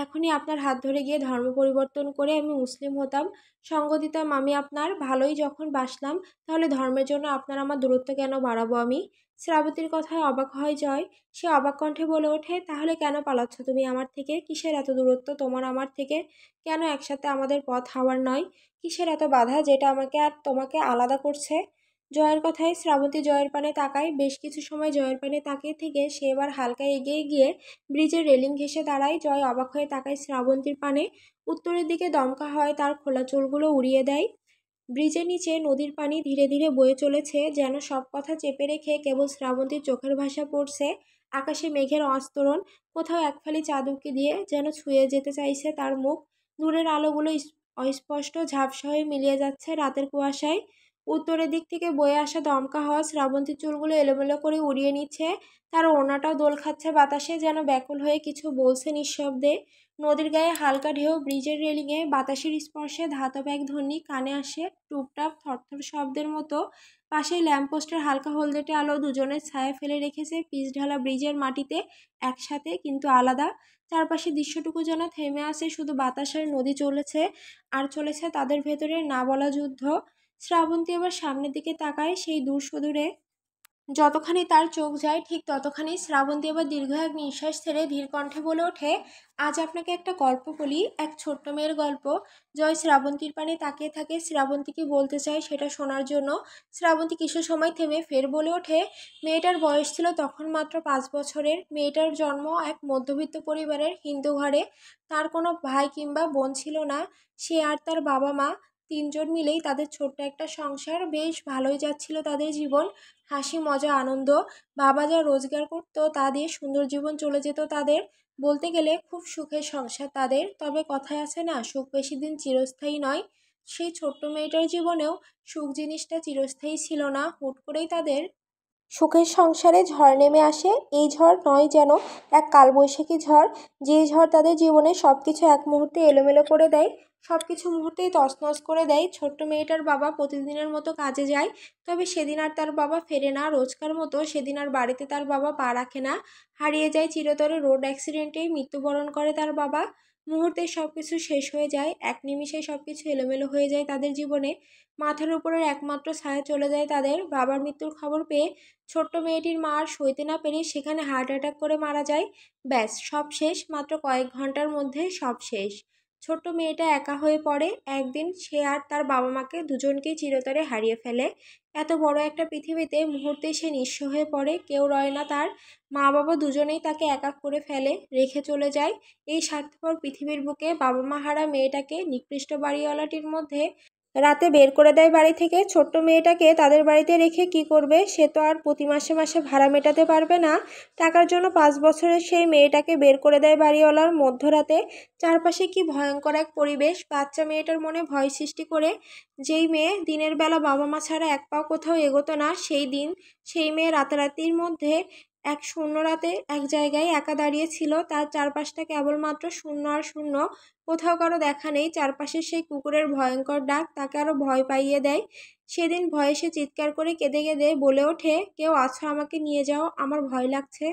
এখনই আপনার হাত ধরে গিয়ে ধর্ম পরিবর্তন করে আমি মুসলিম হতাম, সঙ্গ দিতাম আমি আপনার। ভালোই যখন বাসলাম, তাহলে ধর্মের জন্য আপনার আমার দূরত্ব কেন বাড়াবো আমি? শ্রাবতীর কথায় অবাক হয় জয়। সে অবাক কণ্ঠে বলে ওঠে, তাহলে কেন পালাচ্ছ তুমি আমার থেকে? কিসের এত দূরত্ব তোমার আমার থেকে? কেন একসাথে আমাদের পথ হাওয়ার নয়? কিসের এত বাধা যেটা আমাকে আর তোমাকে আলাদা করছে? জয়ের কথায় শ্রাবন্তী জয়ের পানে তাকায়। বেশ কিছু সময় জয়ের পানে তাকিয়ে থেকে সে এবার হালকা এগিয়ে গিয়ে ব্রিজের রেলিং ঘেঁষে দাঁড়ায়। জয় অবাক হয়ে তাকায় শ্রাবন্তীর পানে। উত্তরের দিকে দমকা হয়, তার খোলা চুলগুলো উড়িয়ে দেয়। ব্রিজের নিচে নদীর পানি ধীরে ধীরে বয়ে চলেছে, যেন সব কথা চেপে রেখে কেবল শ্রাবন্তীর চোখের ভাষা পড়ছে। আকাশে মেঘের আস্তরণ, কোথাও এক ফালি চাঁদ উঁকি দিয়ে যেন ছুঁয়ে যেতে চাইছে তার মুখ। দূরের আলোগুলো অস্পষ্ট ঝাপসা হয়ে মিলিয়ে যাচ্ছে রাতের কুয়াশায়। উত্তরের দিক থেকে বয়ে আসা দমকা হওয়া শ্রাবন্তীর চুলগুলো এলোমেলো করে উড়িয়ে নিচ্ছে। তার ওড়নাটাও দোল খাচ্ছে বাতাসে, যেন ব্যাকুল হয়ে কিছু বলছে নিঃশব্দে। নদীর গায়ে হালকা ঢেউ, ব্রিজের রেলিংয়ে বাতাসের স্পর্শে ধাতব এক ধ্বনি কানে আসে, টুপটাপ থরথর শব্দের মতো। পাশেই ল্যাম্পপোস্টের হালকা হলদেটে আলো দুজনের ছায়া ফেলে রেখেছে পিচ ঢালা ব্রিজের মাটিতে, একসাথে কিন্তু আলাদা। চারপাশে দৃশ্যটুকু যেন থেমে আছে, শুধু বাতাস আর নদী চলেছে, আর চলেছে তাদের ভেতরে না বলা যুদ্ধ। শ্রাবন্তী এবার সামনের দিকে তাকায়, সেই দূর সুদূরে যতখানি তার চোখ যায় ঠিক ততখানি শ্রাবন্তী এবার দীর্ঘ এক নিঃশ্বাস ছেড়ে ধীর কণ্ঠে বলে ওঠে, আজ আপনাকে একটা গল্প বলি, এক ছোট্ট মেয়ের গল্প। জয় শ্রাবন্তীর পানে তাকিয়ে থাকে, শ্রাবন্তী কি বলতে চায় সেটা শোনার জন্য। শ্রাবন্তী কিছু সময় থেমে ফের বলে ওঠে, মেয়েটার বয়স ছিল তখন মাত্র 5 বছরের। মেয়েটার জন্ম এক মধ্যবিত্ত পরিবারের হিন্দু ঘরে। তার কোনো ভাই কিংবা বোন ছিল না। সে আর তার বাবা মা তিনজন মিলেই তাদের ছোট্ট একটা সংসার। বেশ ভালোই যাচ্ছিল তাদের জীবন, হাসি মজা আনন্দ। বাবা যা রোজগার করতো তা দিয়ে সুন্দর জীবন চলে যেত তাদের। বলতে গেলে খুব সুখের সংসার তাদের। তবে কথায় আছে না, সুখ বেশি দিন চিরস্থায়ী নয়। সেই ছোট্ট মেয়েটার জীবনেও সুখ জিনিসটা চিরস্থায়ী ছিল না। হুট করেই তাদের সুখের সংসারে ঝড় নেমে আসে। এই ঝড় নয় যেন এক কালবৈশাখী ঝড়, যে ঝড় তাদের জীবনে সবকিছু এক মুহূর্তে এলোমেলো করে দেয়, সবকিছু মুহূর্তেই তছনছ করে দেয়। ছোট্ট মেয়েটার বাবা প্রতিদিনের মতো কাজে যায়, তবে সেদিন আর তার বাবা ফেরে না রোজকার মতো। সেদিন আর বাড়িতে তার বাবা পা রাখে না, হারিয়ে যায় চিরতরে রোড অ্যাক্সিডেন্টেই মৃত্যুবরণ করে তার বাবা। মুহূর্তে সবকিছু শেষ হয়ে যায়, এক নিমিষে সবকিছু এলোমেলো হয়ে যায় তাদের জীবনে। মাথার উপরের একমাত্র ছায়া চলে যায় তাদের। বাবার মৃত্যুর খবর পেয়ে ছোট্ট মেয়েটির মা আর সইতে না পেরে সেখানে হার্ট অ্যাটাক করে মারা যায়। ব্যাস, সব শেষ, মাত্র কয়েক ঘন্টার মধ্যে সব শেষ। ছোট্ট মেয়েটা একা হয়ে পড়ে। একদিন সে আর তার বাবা মাকে দুজনকেই চিরতরে হারিয়ে ফেলে। এত বড় একটা পৃথিবীতে মুহূর্তেই সে নিঃস্ব হয়ে পড়ে, কেউ রয় না তার। মা বাবা দুজনেই তাকে একা করে ফেলে, রেখে চলে যায়। এই স্বার্থপর পৃথিবীর বুকে বাবা মা হারা মেয়েটাকে নিকৃষ্ট বাড়িওয়ালাটির মধ্যে রাতে বের করে দেয় বাড়ি থেকে। ছোট্ট মেয়েটাকে তাদের বাড়িতে রেখে কি করবে? সে তো আর প্রতি মাসে মাসে ভাড়া মেটাতে পারবে না। টাকার জন্য 5 বছরের সেই মেয়েটাকে বের করে দেয় বাড়িওয়ালার মধ্যরাতে। চারপাশে কি ভয়ঙ্কর এক পরিবেশ, বাচ্চা মেয়েটার মনে ভয় সৃষ্টি করে। যেই মেয়ে দিনের বেলা বাবা মা ছাড়া এক পাও কোথাও এগোতো না, সেই দিন সেই মেয়ে রাতারাতির মধ্যে এক শূন্য রাতে এক জায়গায় একা দাঁড়িয়ে ছিল। তার চারপাশটা কেবলমাত্র শূন্য আর শূন্য, কোথাও কারো দেখা নেই। চারপাশে সেই কুকুরের ভয়ঙ্কর ডাক তাকে আরো ভয় পাইয়ে দেয়। সেদিন ভয়ে সে চিৎকার করে কেঁদে কেঁদে বলে ওঠে, কেউ আছো, আমাকে নিয়ে যাও, আমার ভয় লাগছে,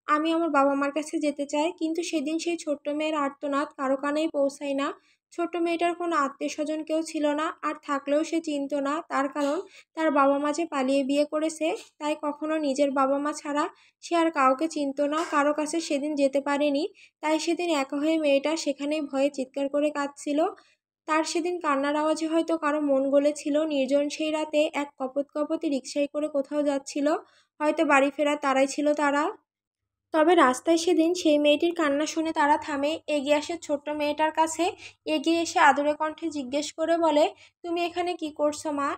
আমি আমার বাবা মার কাছে যেতে চাই। কিন্তু সেদিন সেই ছোট্ট মেয়ের আর্তনাদ কারো কানেই পৌঁছায় না। ছোট্ট মেয়েটার কোনো আত্মীয় স্বজন কেউ ছিল না, আর থাকলেও সে চিনত না। তার কারণ, তার বাবা মা যে পালিয়ে বিয়ে করেছে, তাই কখনো নিজের বাবা মা ছাড়া সে আর কাউকে চিনত না, কারো কাছে সেদিন যেতে পারেনি। তাই সেদিন একা হয়ে মেয়েটা সেখানেই ভয়ে চিৎকার করে কাঁদছিল। তার সেদিন কান্নার আওয়াজে হয়তো কারো মন গলেছিল। নির্জন সেই রাতে এক কপতি রিকশায় করে কোথাও যাচ্ছিল, হয়তো বাড়ি ফেরার তাড়ায় ছিল তারা। তবে রাস্তায় সেদিন সেই মেয়েটির কান্না শুনে তারা থামে। এগিয়ে আসে ছোট্ট মেয়েটার কাছে, এগিয়ে এসে আদুরে কণ্ঠে জিজ্ঞেস করে বলে, তুমি এখানে কি করছো মা?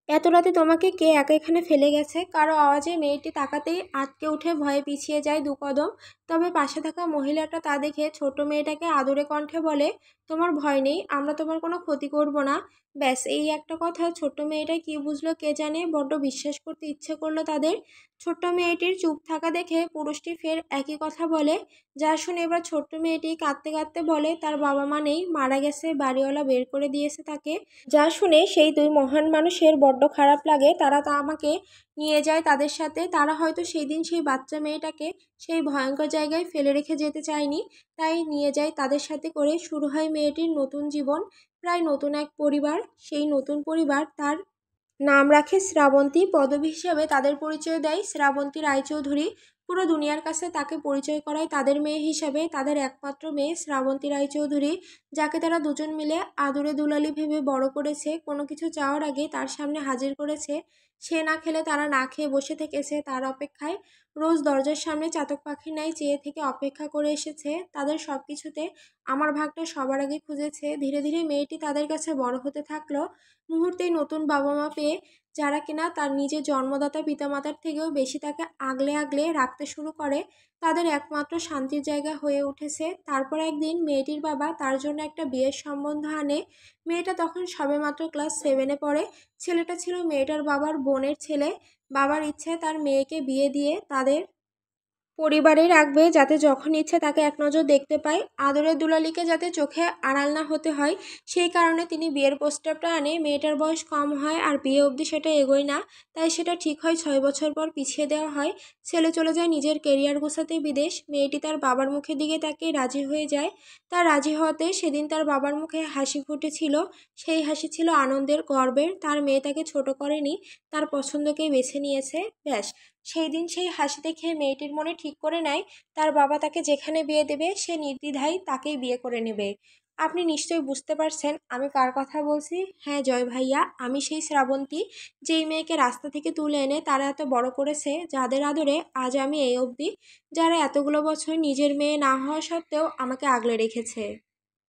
এত রাতে তোমাকে কে একা এখানে ফেলে গেছে? কারো আওয়াজে মেয়েটি তাকাতেই আঁতকে উঠে ভয়ে পিছিয়ে যায় 2 কদম। তবে পাশে থাকা মহিলাটা তা দেখে ছোট মেয়েটাকে আদুরে কণ্ঠে বলে, তোমার ভয় নেই, আমরা তোমার কোনো ক্ষতি করব না। ব্যাস এই একটা কথা ছোট্ট মেয়েটা কি বুঝলো কে জানে, বড্ড বিশ্বাস করতে ইচ্ছে করলো তাদের। ছোট্ট মেয়েটির চুপ থাকা দেখে পুরুষটি ফের একই কথা বলে, যা শুনে এবার ছোট্ট মেয়েটি কাঁদতে কাঁদতে বলে তার বাবা মা নেই, মারা গেছে, বাড়িওয়ালা বের করে দিয়েছে তাকে। যা শুনে সেই দুই মহান মানুষের বড্ড খারাপ লাগে। তারা তা আমাকে নিয়ে যায় তাদের সাথে। তারা হয়তো সেই দিন সেই বাচ্চা মেয়েটাকে সেই ভয়ঙ্কর জায়গায় ফেলে রেখে যেতে চায়নি, তাই নিয়ে যায় তাদের সাথে করে। শুরু হয় মেয়েটির নতুন জীবন, প্রায় নতুন এক পরিবার। সেই নতুন পরিবার তার নাম রাখে শ্রাবন্তী। পদবী হিসাবে তাদের পরিচয় দেয় শ্রাবন্তী রায়চৌধুরী। পুরো দুনিয়ার কাছে তাকে পরিচয় করায় তাদের মেয়ে হিসাবে, তাদের একমাত্র মেয়ে শ্রাবন্তী রায়চৌধুরী, যাকে তারা দুজন মিলে আদুরে দুলালি ভেবে বড় করেছে। কোনো কিছু চাওয়ার আগে তার সামনে হাজির করেছে। সে না খেলে তারা না খেয়ে বসে থেকেছে তার অপেক্ষায়। রোজ দরজার সামনে চাতক পাখির ন্যায় চেয়ে থেকে অপেক্ষা করে এসেছে। তাদের সব কিছুতে আমার ভাগটা সবার আগে খুঁজেছে। ধীরে ধীরে মেয়েটি তাদের কাছে বড় হতে থাকলো। মুহূর্তেই নতুন বাবা মা পেয়ে, যারা কিনা তার নিজের জন্মদাতা পিতামাতার থেকেও বেশি তাকে আগলে আগলে রাখতে শুরু করে, তাদের একমাত্র শান্তির জায়গা হয়ে উঠেছে। তারপর একদিন মেয়েটির বাবা তার জন্য একটা বিয়ের সম্বন্ধ আনে। মেয়েটা তখন সবেমাত্র ক্লাস 7-এ পড়ে। ছেলেটা ছিল মেয়েটার বাবার বোনের ছেলে। বাবার ইচ্ছে তার মেয়েকে বিয়ে দিয়ে তাদের পরিবারে রাখবে, যাতে যখন ইচ্ছে তাকে এক নজর দেখতে পায়, আদরের দুলালিকে যাতে চোখে আড়াল না হতে হয়। সেই কারণে তিনি বিয়ের প্রস্তাবটা আনে। মেয়েটার বয়স কম হয় আর বিয়ে অবধি সেটা এগোয় না, তাই সেটা ঠিক হয় 6 বছর পর পিছিয়ে দেওয়া হয়। ছেলে চলে যায় নিজের কেরিয়ার গোছাতে বিদেশ। মেয়েটি তার বাবার মুখের দিকে তাকে রাজি হয়ে যায়। তার রাজি হওয়াতে সেদিন তার বাবার মুখে হাসি ফুটেছিল। সেই হাসি ছিল আনন্দের, গর্বের। তার মেয়ে তাকে ছোট করেনি, তার পছন্দকেই বেছে নিয়েছে। ব্যাস সেই দিন সেই হাসি দেখে মেয়েটির মনে ঠিক করে নেয় তার বাবা তাকে যেখানে বিয়ে দেবে সে নির্দ্বিধায় তাকেই বিয়ে করে নেবে। আপনি নিশ্চয়ই বুঝতে পারছেন আমি কার কথা বলছি। হ্যাঁ জয় ভাইয়া, আমি সেই শ্রাবন্তী, যেই মেয়েকে রাস্তা থেকে তুলে এনে তারা এত বড় করেছে, যাদের আদরে আজ আমি এই অবধি, যারা এতগুলো বছর নিজের মেয়ে না হওয়া সত্ত্বেও আমাকে আগলে রেখেছে।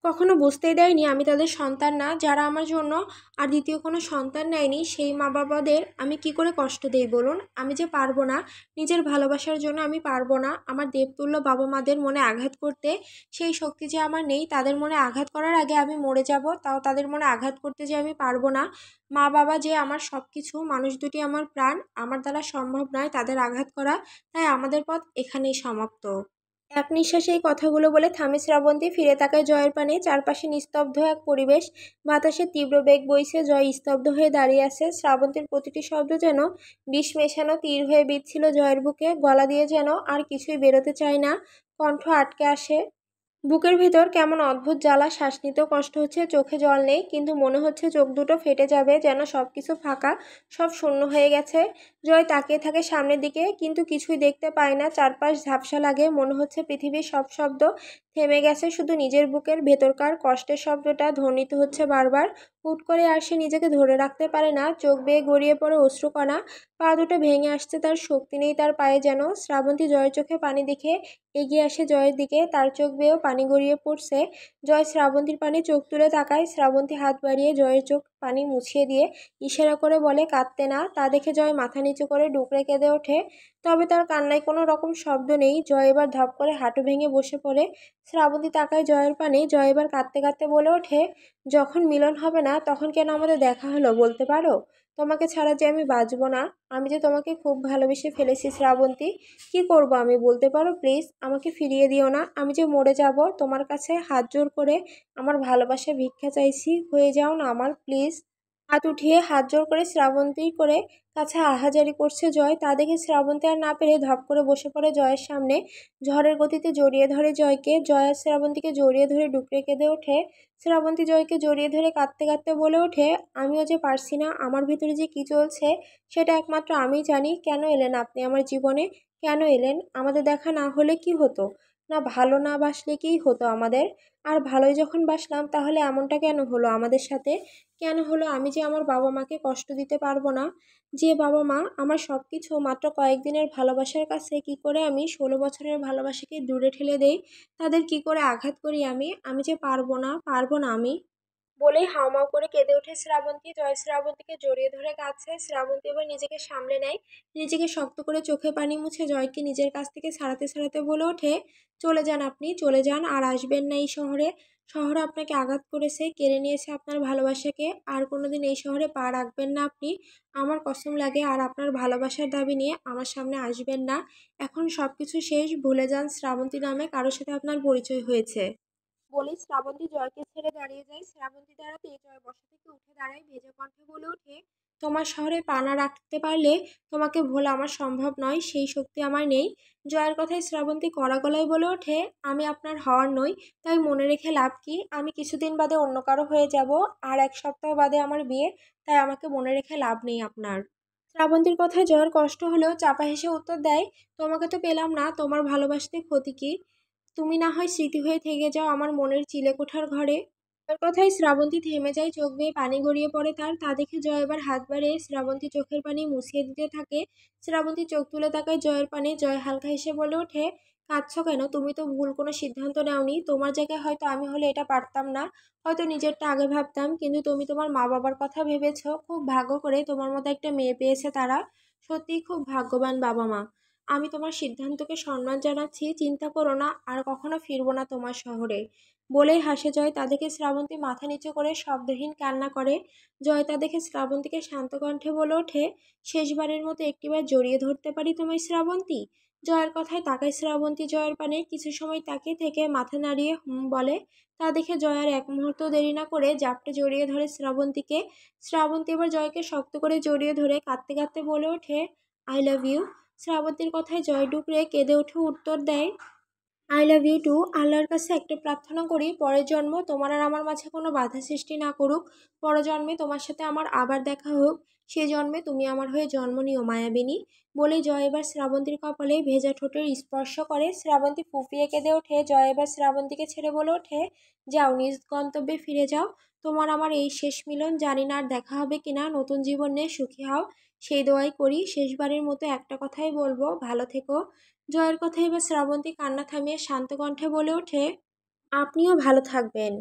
কখনো বুঝতেই দেয়নি আমি তাদের সন্তান না। যারা আমার জন্য আর দ্বিতীয় কোনো সন্তান নেয়নি, সেই মা বাবাদের আমি কি করে কষ্ট দেই বলুন? আমি যে পারবো না, নিজের ভালোবাসার জন্য আমি পারবো না আমার দেবতুল্য বাবা মাদের মনে আঘাত করতে। সেই শক্তি যে আমার নেই, তাদের মনে আঘাত করার আগে আমি মরে যাব, তাও তাদের মনে আঘাত করতে যে আমি পারবো না। মা বাবা যে আমার সব কিছু, মানুষ দুটি আমার প্রাণ, আমার দ্বারা সম্ভব নয় তাদের আঘাত করা। তাই আমাদের পথ এখানেই সমাপ্ত। এক নিঃশ্বাসে এই কথাগুলো বলে থামে শ্রাবন্তী। ফিরে তাকায় জয়ের পানে। চারপাশে নিস্তব্ধ এক পরিবেশ। বাতাসে তীব্র বেগ বইছে। জয় স্তব্ধ হয়ে দাঁড়িয়ে আছে। শ্রাবন্তীর প্রতিটি শব্দ যেন বিষ মেশানো তীর হয়ে বিঁধছিল জয়ের বুকে। গলা দিয়ে যেন আর কিছুই বেরোতে চায় না, কণ্ঠ আটকে আসে। বুকের ভেতর কেমন অদ্ভুত জ্বালা, শ্বাস নিতেও কষ্ট হচ্ছে। চোখে জল নেই, কিন্তু মনে হচ্ছে চোখ দুটো ফেটে যাবে, যেন সবকিছু ফাঁকা, সব শূন্য হয়ে গেছে। জয় তাকিয়ে থাকে সামনের দিকে, কিন্তু কিছুই দেখতে পায় না। চারপাশ ঝাপসা লাগে, মনে হচ্ছে পৃথিবীর সব শব্দ থেমে গেছে, শুধু নিজের বুকের ভেতরকার কষ্টের শব্দটা ধ্বনিত হচ্ছে বারবার। হুট করে আর সে নিজেকে ধরে রাখতে পারে না, চোখ বেয়ে গড়িয়ে পড়ে অশ্রুকণা। পা দুটো ভেঙে আসছে, তার শক্তি নেই তার পায়ে যেন। শ্রাবন্তী জয়ের চোখে পানি দেখে এগিয়ে আসে জয়ের দিকে। তার চোখ বেয়েও পানি গড়িয়ে পড়ছে। জয় শ্রাবন্তীর পানে চোখ তুলে তাকায়। শ্রাবন্তী হাত বাড়িয়ে জয়ের চোখ পানি মুছিয়ে দিয়ে ইশারা করে বলে কাঁদতে না। তা দেখে জয় মাথা নিচু করে ডুকরে কেঁদে ওঠে। তবে তার কান্নায় কোনো রকম শব্দ নেই। জয় এবার ধপ করে হাঁটু ভেঙে বসে পড়ে। শ্রাবন্তী তাকায় জয়ের পানে। জয় এবার কাঁদতে কাঁদতে বলে ওঠে, যখন মিলন হবে না তখন কেন আমাদের দেখা হলো বলতে পারো? তোমাকে ছাড়া যে আমি বাঁচবো না। আমি যে তোমাকে খুব ভালোবেসে ফেলেছি শ্রাবন্তী। কি করব আমি বলতে পারো? প্লিজ আমাকে ফিরিয়ে দিও না। আমি যে মরে যাব, তোমার কাছে হাত জোর করে আমার ভালোবাসা ভিক্ষা চাইছি, হয়ে যাও না আমার প্লিজ। হাত উঠিয়ে হাত জোর করে শ্রাবন্তীর করে কাছে আহাজারি করছে জয়। তা দেখে শ্রাবন্তী আর না পেরে ধপ করে বসে পড়ে জয়ের সামনে। ঝড়ের গতিতে জড়িয়ে ধরে জয়কে। জয় আর শ্রাবন্তীকে জড়িয়ে ধরে ডুকরে কেঁদে ওঠে। শ্রাবন্তী জয়কে জড়িয়ে ধরে কাঁদতে কাঁদতে বলে ওঠে, আমিও যে পারছি না, আমার ভিতরে যে কি চলছে সেটা একমাত্র আমিই জানি। কেন এলেন আপনি আমার জীবনে? কেন এলেন? আমাদের দেখা না হলে কি হতো? না ভালো না বাসলে কী হতো আমাদের? আর ভালোই যখন বাসলাম তাহলে এমনটা কেন হলো আমাদের সাথে? কেন হলো আমি যে আমার বাবা মাকে কষ্ট দিতে পারবো না? যে বাবা মা আমার সব কিছু মাত্র কয়েকদিনের ভালোবাসার কাছে কি করে আমি 16 বছরের ভালোবাসাকে দূরে ঠেলে দেই, তাদের কি করে আঘাত করি আমি যে পারবো না, পারবো না আমি। বলেই হাউমাউ করে কেঁদে ওঠে শ্রাবন্তী। জয় শ্রাবন্তীকে জড়িয়ে ধরে কাঁদছে। শ্রাবন্তী এবার নিজেকে সামলে নেয়, নিজেকে শক্ত করে চোখে পানি মুছে জয়কে নিজের কাছ থেকে ছাড়াতে ছাড়াতে বলে ওঠে, চলে যান, আপনি চলে যান, আর আসবেন না এই শহরে। শহরে আপনাকে আঘাত করেছে, কেড়ে নিয়েছে আপনার ভালোবাসাকে, আর কোনোদিন এই শহরে পা রাখবেন না আপনি। আমার কসম লাগে, আর আপনার ভালোবাসার দাবি নিয়ে আমার সামনে আসবেন না। এখন সব কিছু শেষ, ভুলে যান শ্রাবন্তী নামে কারোর সাথে আপনার পরিচয় হয়েছে। বলেই শ্রাবন্তী জয়কে ছেড়ে দাঁড়িয়ে যায়। শ্রাবন্তী দাঁড়াতেই জয় বসা থেকে উঠে দাঁড়ায়, ভেজা কণ্ঠে বলে ওঠে, তোমার শহরে পা না রাখতে পারলে তোমাকে ভোলা আমার সম্ভব নয়, সেই শক্তি আমার নেই। জয়ের কথায় শ্রাবন্তী কড়া গলায় বলে ওঠে, আমি আপনার হওয়ার নই, তাই মনে রেখে লাভ কি? আমি কিছুদিন বাদে অন্য কারো হয়ে যাব, আর 1 সপ্তাহ বাদে আমার বিয়ে, তাই আমাকে মনে রেখে লাভ নেই আপনার। শ্রাবন্তীর কথায় জয়ের কষ্ট হলেও চাপা হেসে উত্তর দেয়, তোমাকে তো পেলাম না, তোমার ভালোবাসতে ক্ষতি কি? তুমি না হয় স্মৃতি হয়ে থেকে যাও আমার মনের চিলেকোঠার ঘরে। তার কথায় শ্রাবন্তী থেমে যায়, চোখ বেয়ে পানি গড়িয়ে পড়ে তার। তা দেখে জয় এবার হাত বাড়িয়ে শ্রাবন্তী চোখের পানি মুছিয়ে দিতে থাকে। শ্রাবন্তী চোখ তুলে তাকায় জয়ের পানে। জয় হালকা হেসে বলে ওঠে, কাঁদছো কেন? তুমি তো ভুল কোনো সিদ্ধান্ত নেওনি। তোমার জায়গায় হয়তো আমি হলে এটা পারতাম না, হয়তো নিজেরটা আগে ভাবতাম, কিন্তু তুমি তোমার মা বাবার কথা ভেবেছো। খুব ভাগ্য করে তোমার মতো একটা মেয়ে পেয়েছে তারা। সত্যিই খুব ভাগ্যবান বাবা মা। আমি তোমার সিদ্ধান্তকে সম্মান জানাচ্ছি, চিন্তা করো না, আর কখনো ফিরবো না তোমার শহরে। বলেই হাসে জয়। তা দেখে শ্রাবন্তী মাথা নিচু করে শব্দহীন কান্না করে। জয় তা দেখে শ্রাবন্তীকে শান্ত কণ্ঠে বলে ওঠে, শেষবারের মতো একটিবার জড়িয়ে ধরতে পারি তোমায় শ্রাবন্তী? জয়ের কথায় তাকায় শ্রাবন্তী জয়ের পানে, কিছু সময় তাকিয়ে থেকে মাথা নাড়িয়ে হুম বলে। তা দেখে জয় আর এক মুহূর্ত দেরি না করে জাপটে জড়িয়ে ধরে শ্রাবন্তীকে। শ্রাবন্তী এবার জয়কে শক্ত করে জড়িয়ে ধরে কাঁদতে কাঁদতে বলে ওঠে, আই লাভ ইউ। শ্রাবন্তীর কথায় জয় ডুকরে কেঁদে উঠে উত্তর দেয়, আই লাভ ইউ টু। আল্লাহর কাছে একটা প্রার্থনা করি, পরের জন্ম তোমার আর আমার মাঝে কোনো বাধা সৃষ্টি না করুক। পরের জন্মে তোমার সাথে আমার আবার দেখা হোক। সে জন্মে তুমি আমার হয়ে জন্ম নিও মায়াবিনী। বলে জয় এবার শ্রাবন্তীর কপালে ভেজা ঠোঁটের স্পর্শ করে। শ্রাবন্তী ফুঁপিয়ে কেঁদে ওঠে। জয় এবার শ্রাবন্তীকে ছেড়ে বলে ওঠে, যাও নিজ গন্তব্যে ফিরে যাও। তোমার আমার এই শেষ মিলন, জানি না আর দেখা হবে কিনা। নতুন জীবন নিয়ে সুখী হও, সেই দোয়াই করি। শেষবারের মতো একটা কথাই বলবো, ভালো থেকো। জয়ের কথায় এবার শ্রাবন্তী কান্না থামিয়ে শান্ত কণ্ঠে বলে ওঠে, আপনিও ভালো থাকবেন।